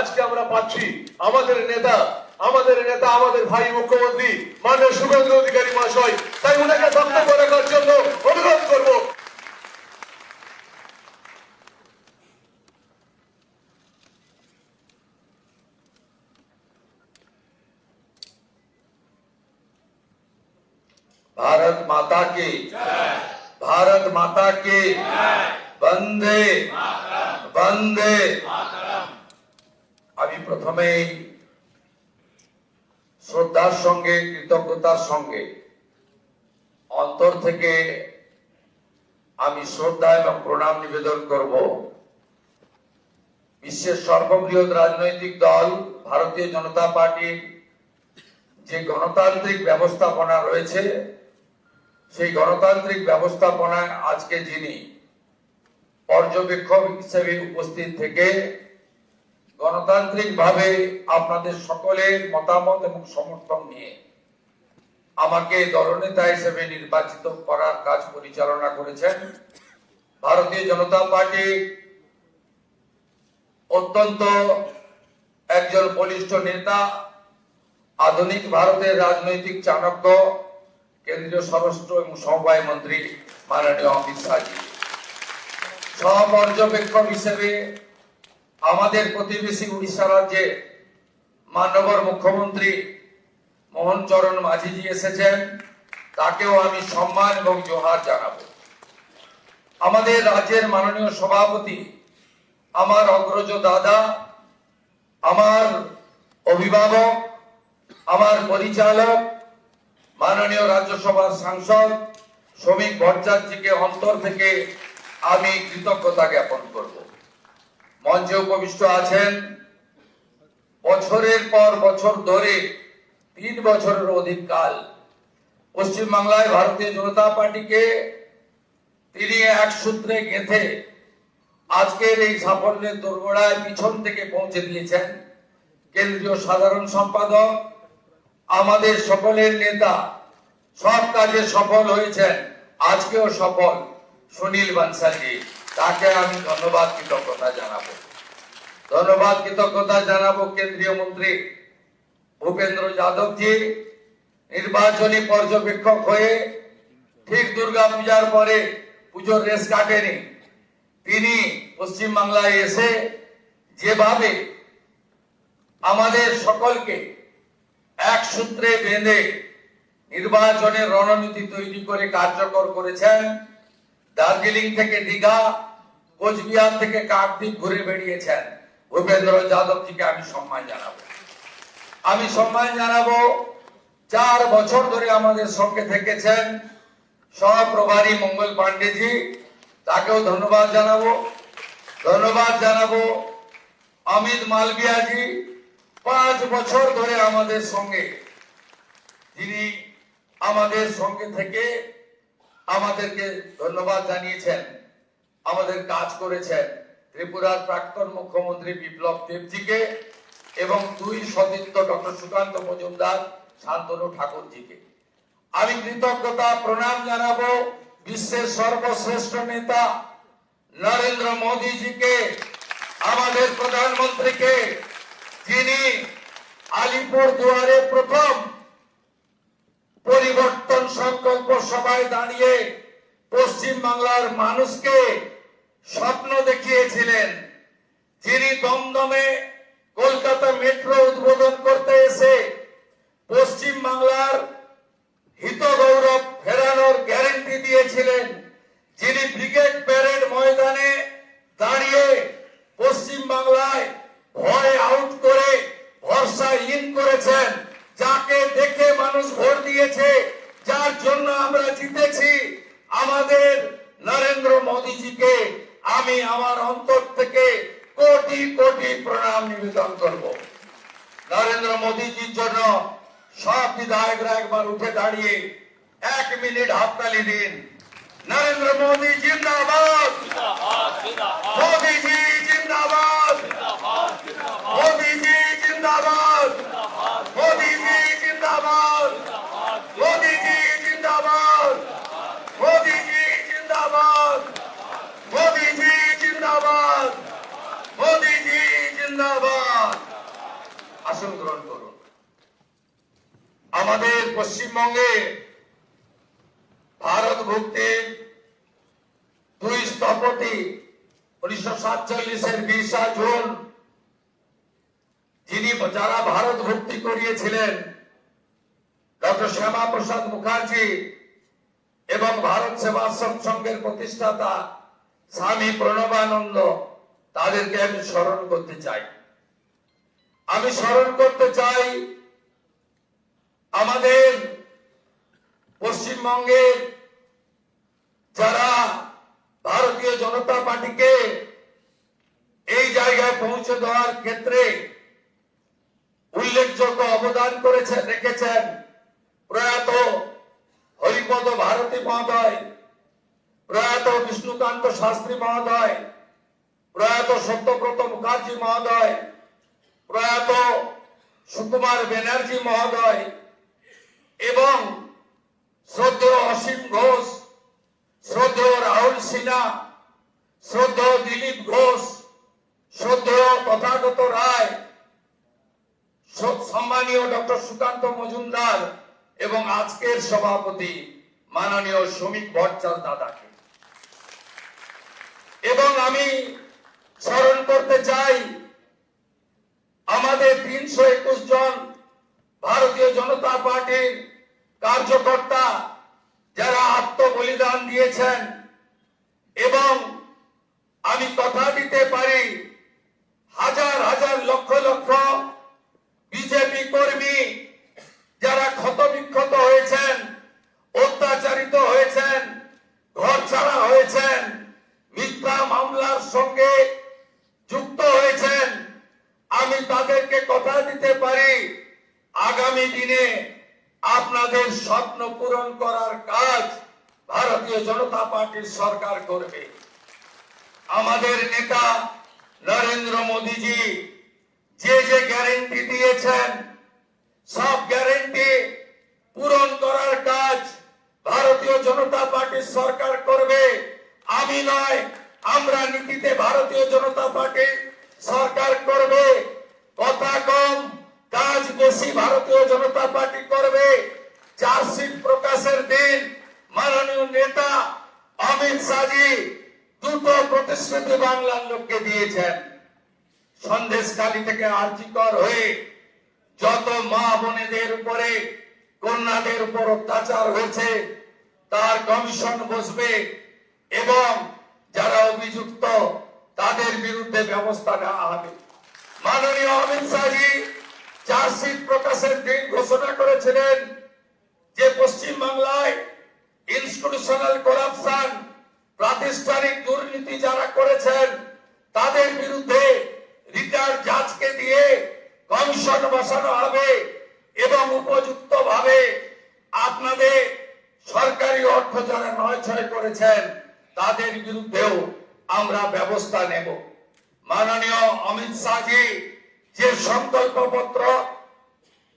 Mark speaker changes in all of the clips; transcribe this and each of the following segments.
Speaker 1: আজকে আমরা পাচ্ছি আমাদের নেতা আমাদের ভাই মুখ্যমন্ত্রী মাননীয় শুভেন্দু অধিকারী মহাশয়। তাই ওনাকে বক্তব্য রাখার জন্য অনুরোধ করব।
Speaker 2: भारत माता की भारत माता की वंदे वंदे। আমি প্রথমেই শ্রদ্ধার সঙ্গে কৃতজ্ঞতার সঙ্গে অন্তর থেকে আমি শ্রদ্ধা এবং প্রণাম নিবেদন করব বিশ্বের সর্ববৃহৎ রাজনৈতিক দল ভারতীয় জনতা পার্টির যে গণতান্ত্রিক ব্যবস্থাপনা রয়েছে, সেই গণতান্ত্রিক ব্যবস্থাপনায় আজকে যিনি পর্যবেক্ষক হিসেবে উপস্থিত থেকে গণতান্ত্রিকভাবে আপনাদের সকলের মতামত এবং সমর্থন নিয়ে আমাকে দলনেতা হিসেবে নির্বাচিত করার কাজ পরিচালনা করেছেন ভারতীয় জনতা পার্টি অত্যন্ত একজন বলিষ্ঠ নেতা, আধুনিক ভারতের রাজনৈতিক চাণক্য, কেন্দ্রীয় স্বরাষ্ট্র এবং সমবায় মন্ত্রী মাননীয় অমিত শাহজি। সহপর্যবেক্ষক হিসেবে আমাদের প্রতিবেশী উড়িষ্যা রাজ্যে মাননীয় মুখ্যমন্ত্রী মোহন চরণ মাঝিজি এসেছেন, তাকেও আমি সম্মান এবং জোহার জানাবো। আমাদের রাজ্যের মাননীয় সভাপতি, আমার অগ্রজ দাদা, আমার অভিভাবক, আমার পরিচালক মাননীয় রাজ্যসভার সাংসদ শ্রমিক ভট্টাচার্যকে অন্তর থেকে আমি কৃতজ্ঞতা জ্ঞাপন করব। মঞ্চে উপবিষ্ট আছেন বছরের পর বছর ধরে 3 বছরের অধিক কাল পশ্চিমবাংলায় ভারতীয় জনতা পার্টিকে তিনি এক সূত্রে গেঁথে আজকের এই সাফল্যের দোরগোড়ায় পিছন থেকে পৌঁছে দিয়েছেন কেন্দ্রীয় সাধারণ সম্পাদক, আমাদের সকলের নেতা, সব কাজে সফল হয়েছেন, আজকেও সফল সুনীল বানসালজি। তাকে আমি ধন্যবাদ কৃতজ্ঞতা জানাবো। কেন্দ্রীয় মন্ত্রী ভূপেন্দ্র যাদবজি নির্বাচনী পর্যবেক্ষক হয়ে ঠিক দুর্গা পূজার পরে পুজোর রেস কাটেনি, তিনি পশ্চিমবাংলায় এসে যেভাবে আমাদের সকলকে এক সূত্রে বেঁধে নির্বাচনের রণনীতি তৈরি করে কার্যকর করেছেন। দার্জিলিং থেকে দীঘা, কোচবিহার থেকে কাকদ্বীপ ঘুরে বেরিয়েছেন। ভূপেন্দ্র যাদবজিকে আমি সম্মান জানাবো। 4 বছর ধরে আমাদের সঙ্গে থেকেছেন সহপ্রভারী মঙ্গল পান্ডেজি, তাকেও ধন্যবাদ জানাবো। অমিত মালভিয়াজি 5 বছর ধরে আমাদের সঙ্গে, যিনি আমাদের সঙ্গে থেকে আমাদেরকে ধন্যবাদ জানিয়েছেন, আমাদের কাজ করেছেন। ত্রিপুরার প্রাক্তন মুখ্যমন্ত্রী বিপ্লব দেবজিকে এবং 2 সতীর্থ ডক্টর সুকান্ত মজুমদার, শান্তনু ঠাকুরজিকে আমি কৃতজ্ঞতা প্রণাম জানাবো। বিশ্বের সর্বশ্রেষ্ঠ নেতা নরেন্দ্র মোদীজিকে, আমাদের প্রধানমন্ত্রীকে, যিনি আলিপুর দুয়ারে প্রথম পরিবর্তন সংকল্প সভায় দাঁড়িয়ে পশ্চিম বাংলার মানুষকে স্বপ্ন দেখিয়েছিলেন, যিনি দমদমে কলকাতা মেট্রো উদ্বোধন করতে এসে পশ্চিম বাংলার হিত গৌরব ফেরানোর গ্যারান্টি দিয়েছিলেন, যিনি ব্রিগেড প্যারেড ময়দানে দাঁড়িয়ে পশ্চিম বাংলায় ভয় আউট করে ভরসা ইন করেছেন, যাকে দেখে মানুষ ভোট দিয়েছে, যার জন্য আমরা জিতেছি, আমাদের নরেন্দ্র মোদীজিকে আমি আমার অন্তর থেকে কোটি কোটি প্রণাম নিবেদন করব। নরেন্দ্র মোদীজির জন্য সব বিধায়করা একবার উঠে দাঁড়িয়ে 1 মিনিট হাততালি দিন। নরেন্দ্র মোদী জিন্দাবাদ, মোদীজি জিন্দাবাদ, মোদীজি জিন্দাবাদ, মোদীজি জিন্দাবাদ, মোদীজি জিন্দাবাদ, মোদীজি জিন্দাবাদ, মোদীজি জিন্দাবাদ, মোদীজি জিন্দাবাদ। জিন্দাবাদ। আসন গ্রহণ করুন। আমাদের পশ্চিমবঙ্গে ভারত ভক্তির দুই স্থপতি 1947-এর 20 জুন যারা ভারত ভক্তি করিয়েছিলেন, ডক্টর শ্যামা প্রসাদ মুখার্জি এবং ভারত সেবাশ্রম সংঘের প্রতিষ্ঠাতা স্বামী প্রণবানন্দ, তাদেরকে আমি স্মরণ করতে চাই। আমি স্মরণ করতে চাই আমাদের পশ্চিমবঙ্গের যারা ভারতীয় জনতা পার্টিকে এই জায়গায় পৌঁছে দেওয়ার ক্ষেত্রে উল্লেখযোগ্য অবদান রেখেছেন প্রয়াত হরিপদ ভারতী মহোদয়, প্রয়াত বিষ্ণুকান্ত শাস্ত্রী মহোদয়, প্রয়াত সত্যব্রত মুখার্জি মহোদয়, প্রয়াত সুকুমার ব্যানার্জি মহোদয় এবং শ্রদ্ধেয় অসীম ঘোষ, শ্রদ্ধেয় রাহুল সিনহা, শ্রদ্ধেয় দিলীপ ঘোষ, শ্রদ্ধেয় তথাগত রায়, সম্মানীয় ডক্টর সুকান্ত মজুমদার এবং আজকের সভাপতি মাননীয় শ্রমিক ভট্টাচার্য দাদাকে। এবং আমি স্মরণ করতে চাই আমাদের 321 জন ভারতীয় জনতা পার্টির কার্যকর্তা যারা আত্মবলিদান দিয়েছেন, এবং আমি কথা দিতে পারি হাজার হাজার লক্ষ লক্ষ বিজেপি কর্মী যারা ক্ষতবিক্ষত হয়েছেন, অত্যাচারিত হয়েছেন, ঘর ছাড়া হয়েছেন, মিথ্যা মামলার সঙ্গে যুক্ত হয়েছেন, আমি তাদেরকে কথা দিতে পারি আগামী দিনে আপনাদের স্বপ্ন পূরণ করার কাজ ভারতীয় জনতা পার্টির সরকার করবে। আমাদের নেতা নরেন্দ্র মোদীজি যে যে গ্যারান্টি দিয়েছেন, সব গ্যারান্টি পূরণ করার কাজ ভারতীয় জনতা পার্টির সরকার করবে। আমি নয়, আমরা নীতিতে ভারতীয় জনতা পার্টি সরকার করবে। কথা কম, কাজ বেশি ভারতীয় জনতা পার্টি করবে। চার্জশিট প্রকাশের দিন মাননীয় নেতা অমিত শাহজি দুটো প্রতিশ্রুতি বাংলার লোককে দিয়েছেন। সন্দেশখালী থেকে আরজিকর হয়ে যত মা বোনেদের উপরে, কন্যাদের উপর অত্যাচার হয়েছে তার কমিশন বসবে এবং যারা অভিযুক্ত তাদের বিরুদ্ধে ব্যবস্থা নেওয়া হবে। মাননীয় অমিত শাহজি চার্জশিট প্রকাশের দিন ঘোষণা করেছিলেন যে পশ্চিম বাংলায় ইনস্টিটিউশনাল করাপশন, প্রাতিষ্ঠানিক দুর্নীতি যারা করেছেন তাদের বিরুদ্ধে রিটায়ার্ড জাজকে দিয়ে কমিশন বসানো হবে এবং উপযুক্ত ভাবে আপনাদের সরকারি অর্থ যারা নয়ছয় করেছেন তাদের বিরুদ্ধেও আমরা ব্যবস্থা নেব। মাননীয় অমিত শাহজি যে সংকল্পপত্র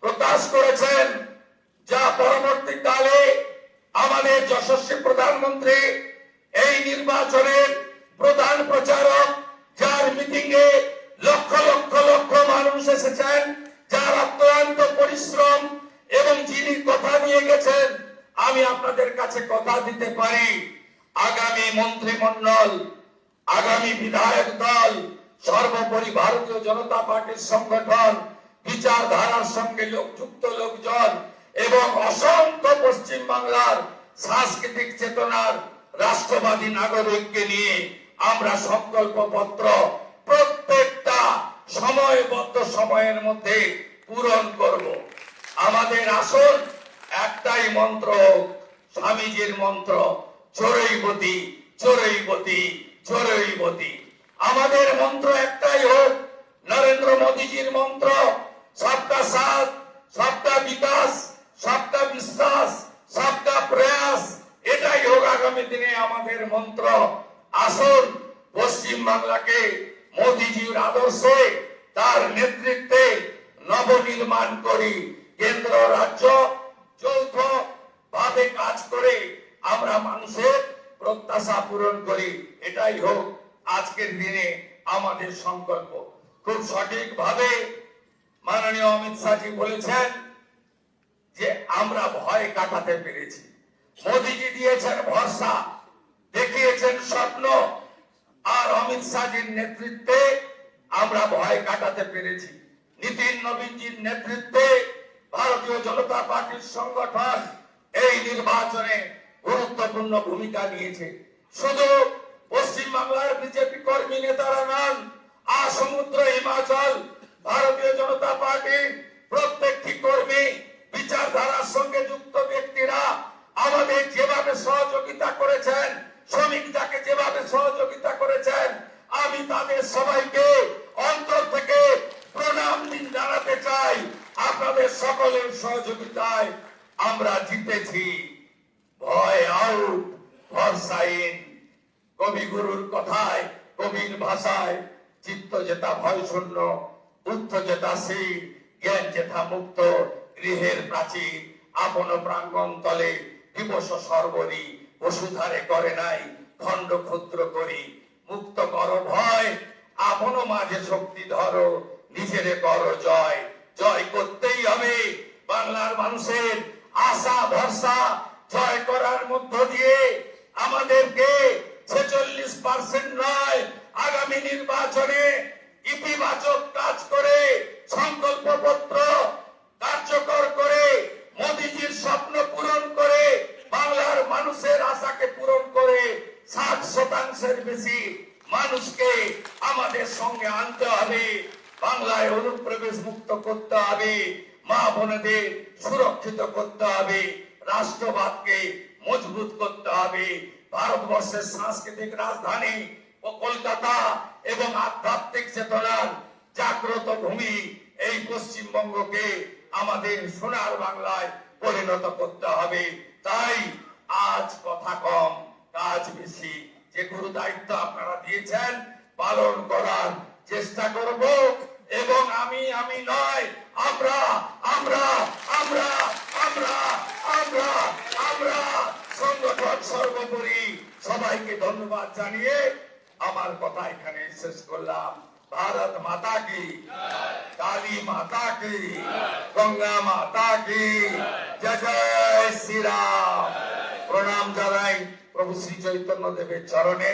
Speaker 2: প্রকাশ করেছেন, যা পরবর্তীকালে আমাদের যশস্বী প্রধানমন্ত্রী এই নির্বাচনের প্রধান প্রচারক, যার মিটিং এ লক্ষ লক্ষ লক্ষ মানুষ এসেছেন, যার অক্লান্ত পরিশ্রম এবং যিনি কথা দিয়ে গেছেন, আমি আপনাদের কাছে কথা দিতে পারি আগামী মন্ত্রিমণ্ডল, আগামী বিধায়ক দল, সর্বোপরি ভারতীয় জনতা পার্টির সংগঠন, বিচারধারার সঙ্গে যুক্ত লোকজন এবং অসংখ্য পশ্চিম বাংলার সাংস্কৃতিক চেতনার রাষ্ট্রবাদী নাগরিককে নিয়ে আমরা সংকল্পপত্র প্রত্যেকটা সময়বদ্ধ সময়ের মধ্যে পূরণ করব। আমাদের আসল একটাই মন্ত্র, স্বামীজির মন্ত্র, চোরৈবতী চোরৈবতী চোরৈবতী। আমাদের মন্ত্র একটাই হোক, নরেন্দ্র মোদীজির মন্ত্র, সবকা সাথ, সবকা বিকাশ, সবকা বিশ্বাস, সবকা প্রয়াস। এটাই হোক আগামী দিনে আমাদের মন্ত্র। আসুন পশ্চিম বাংলাকে মোদীজির আদর্শে, তার নেতৃত্বে নবনির্মাণ করি। কেন্দ্র রাজ্য যৌথ ভাবে কাজ করে আমরা মানুষের প্রত্যাশা পূরণ করি। এটাই হোক আজকের দিনে আমাদের সংকল্প। খুব সঠিকভাবে মাননীয় অমিত শাহজি বলেছেন যে আমরা ভয় কাটাতে পেরেছি। মোদীজি দিয়েছেন ভরসা, দেখিয়েছেন স্বপ্ন, আর অমিত শাহজির নেতৃত্বে আমরা ভয় কাটাতে পেরেছি। নীতিন নবীনজির নেতৃত্বে ভারতীয় জনতা পার্টির সংগঠন এই নির্বাচনে গুরুত্বপূর্ণ ভূমিকা নিয়েছে। শুধু পশ্চিম বাংলার বিজেপি কর্মী নেতারা নন, সমুদ্র হিমাচল ভারতীয় জনতা পার্টির প্রত্যেকটি কর্মী, বিচারধারার সঙ্গে যুক্ত ব্যক্তিরা আমাদের যেভাবে সহযোগিতা করেছেন, শ্রমিক যাকে যেভাবে সহযোগিতা করেছেন, আমি তাদের সবাইকে অন্তর থেকে প্রণাম জানাতে চাই। আপনাদের সকলের সহযোগিতায় আমরা জিতেছি। ভয় আউট, ভরসা ইন। কবিগুরুর কথায়, কবির ভাষায়, চিত্ত যেতা ভয় শূন্য, বুদ্ধ যেতা শীল, জ্ঞান যেথা মুক্ত, গৃহের প্রাচীর আপন প্রাঙ্গণ তলে দিবস সর্বরি, বসুধারে করে নাই খণ্ড ক্ষুদ্র করি, মুক্ত কর ভয়, আপন মাঝে শক্তি ধরো, নিজেরে করো জয়। জয় করতেই হবে। বাংলার মানুষের আশা ভরসা জয় করার মধ্য দিয়ে আমাদেরকে 46% নয়, আগামী নির্বাচনে ইতিবাচক কাজ করে, সংকল্পপত্র কার্যকর করে, মোদীজির স্বপ্ন পূরণ করে, বাংলার মানুষের আশাকে পূরণ করে 60% বেশি মানুষকে আমাদের সঙ্গে আনতে হবে। বাংলায় অনুপ্রবেশ মুক্ত করতে হবে, মা বোনেদের সুরক্ষিত করতে হবে, রাষ্ট্রবাদকে মজবুত করতে হবে। ভারতবর্ষের সাংস্কৃতিক রাজধানী ও কলকাতা এবং আধ্যাত্মিক চেতনার জাগ্রত ভূমি এই পশ্চিমবঙ্গকে আমাদের সোনার বাংলায় পরিণত করতে হবে। তাই আজ কথা কম, কাজ বেশি। যে গুরু দায়িত্ব আপনারা দিয়েছেন পালন করার চেষ্টা করব, এবং আমি নয়, আমরা আমরা আমরা আমরা আমরা আমরা সংগঠন সর্বোপরি। সবাইকে ধন্যবাদ জানিয়ে আমার কথা এখানে শেষ করলাম। ভারত মাতা কি, কালী মাতা কি, গঙ্গা মাতা কি, জয় জয় শ্রীরাম। প্রণাম জানাই প্রভু শ্রী চৈতন্য দেবের চরণে,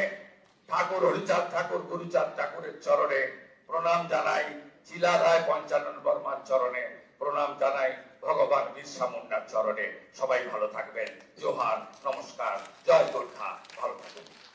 Speaker 2: ঠাকুর হরিচাঁদ ঠাকুর, গুরুচাঁদ ঠাকুরের চরণে প্রণাম জানাই, চিলারায় পঞ্চানন বর্মার চরণে প্রণাম জানাই, ভগবান বিরসা মুন্ডার চরণে। সবাই ভালো থাকবেন। জোহার, নমস্কার, জয় গোর্খা, ভালো থাকবেন।